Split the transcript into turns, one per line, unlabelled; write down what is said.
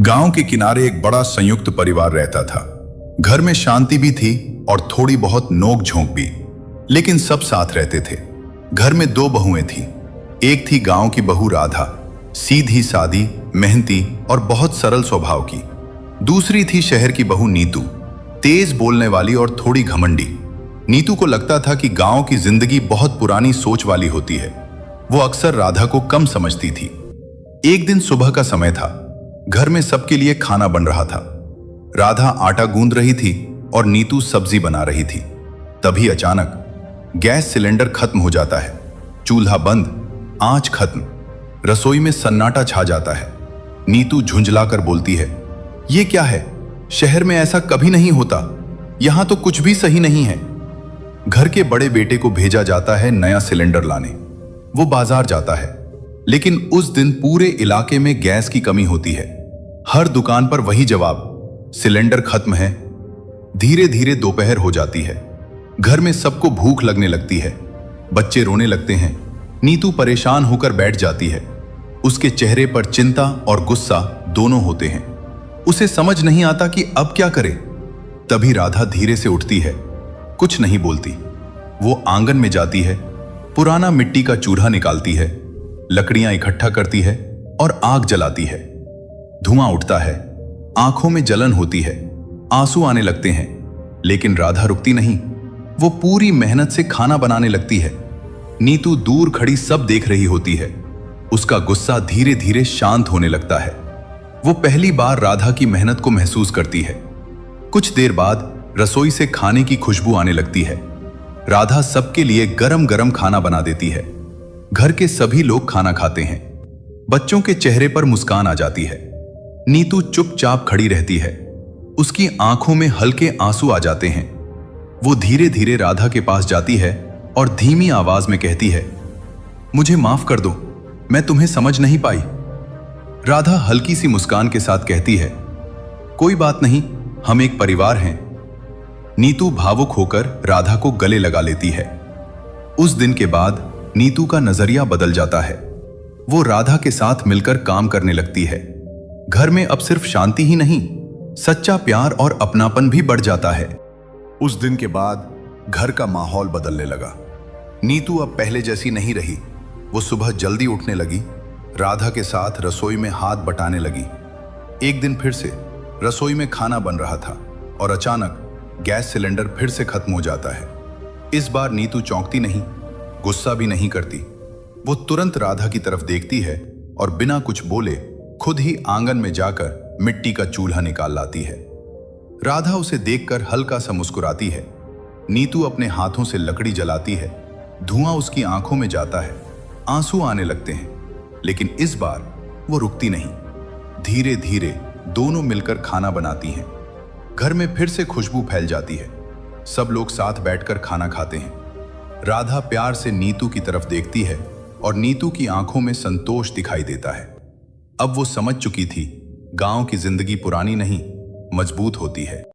गांव के किनारे एक बड़ा संयुक्त परिवार रहता था। घर में शांति भी थी और थोड़ी बहुत नोक झोंक भी, लेकिन सब साथ रहते थे। घर में दो बहुएं थीं। एक थी गांव की बहू राधा, सीधी सादी, मेहनती और बहुत सरल स्वभाव की। दूसरी थी शहर की बहू नीतू, तेज बोलने वाली और थोड़ी घमंडी। नीतू को लगता था कि गांव की जिंदगी बहुत पुरानी सोच वाली होती है। वो अक्सर राधा को कम समझती थी। एक दिन सुबह का समय था। घर में सबके लिए खाना बन रहा था। राधा आटा गूंद रही थी और नीतू सब्जी बना रही थी। तभी अचानक गैस सिलेंडर खत्म हो जाता है। चूल्हा बंद, आंच खत्म, रसोई में सन्नाटा छा जाता है। नीतू झुंझलाकर बोलती है, ये क्या है? शहर में ऐसा कभी नहीं होता। यहां तो कुछ भी सही नहीं है। घर के बड़े बेटे को भेजा जाता है नया सिलेंडर लाने। वो बाजार जाता है, लेकिन उस दिन पूरे इलाके में गैस की कमी होती है। हर दुकान पर वही जवाब, सिलेंडर खत्म है। धीरे धीरे दोपहर हो जाती है। घर में सबको भूख लगने लगती है। बच्चे रोने लगते हैं। नीतू परेशान होकर बैठ जाती है। उसके चेहरे पर चिंता और गुस्सा दोनों होते हैं। उसे समझ नहीं आता कि अब क्या करे। तभी राधा धीरे से उठती है, कुछ नहीं बोलती। वो आंगन में जाती है, पुराना मिट्टी का चूल्हा निकालती है, लकड़ियां इकट्ठा करती है और आग जलाती है। धुआं उठता है, आंखों में जलन होती है, आंसू आने लगते हैं, लेकिन राधा रुकती नहीं। वो पूरी मेहनत से खाना बनाने लगती है। नीतू दूर खड़ी सब देख रही होती है। उसका गुस्सा धीरे धीरे शांत होने लगता है। वो पहली बार राधा की मेहनत को महसूस करती है। कुछ देर बाद रसोई से खाने की खुशबू आने लगती है। राधा सबके लिए गरम गरम खाना बना देती है। घर के सभी लोग खाना खाते हैं। बच्चों के चेहरे पर मुस्कान आ जाती है। नीतू चुपचाप खड़ी रहती है। उसकी आंखों में हल्के आंसू आ जाते हैं। वो धीरे धीरे राधा के पास जाती है और धीमी आवाज में कहती है, मुझे माफ कर दो, मैं तुम्हें समझ नहीं पाई। राधा हल्की सी मुस्कान के साथ कहती है, कोई बात नहीं, हम एक परिवार हैं। नीतू भावुक होकर राधा को गले लगा लेती है। उस दिन के बाद नीतू का नजरिया बदल जाता है। वो राधा के साथ मिलकर काम करने लगती है। घर में अब सिर्फ शांति ही नहीं, सच्चा प्यार और अपनापन भी बढ़ जाता है। उस दिन के बाद घर का माहौल बदलने लगा। नीतू अब पहले जैसी नहीं रही। वो सुबह जल्दी उठने लगी, राधा के साथ रसोई में हाथ बटाने लगी। एक दिन फिर से रसोई में खाना बन रहा था और अचानक गैस सिलेंडर फिर से खत्म हो जाता है। इस बार नीतू चौंकती नहीं, गुस्सा भी नहीं करती। वो तुरंत राधा की तरफ देखती है और बिना कुछ बोले खुद ही आंगन में जाकर मिट्टी का चूल्हा निकाल लाती है। राधा उसे देखकर हल्का सा मुस्कुराती है। नीतू अपने हाथों से लकड़ी जलाती है। धुआं उसकी आंखों में जाता है, आंसू आने लगते हैं, लेकिन इस बार वो रुकती नहीं। धीरे धीरे दोनों मिलकर खाना बनाती हैं। घर में फिर से खुशबू फैल जाती है। सब लोग साथ बैठकर खाना खाते हैं। राधा प्यार से नीतू की तरफ देखती है और नीतू की आंखों में संतोष दिखाई देता है। अब वो समझ चुकी थी, गांव की जिंदगी पुरानी नहीं, मजबूत होती है।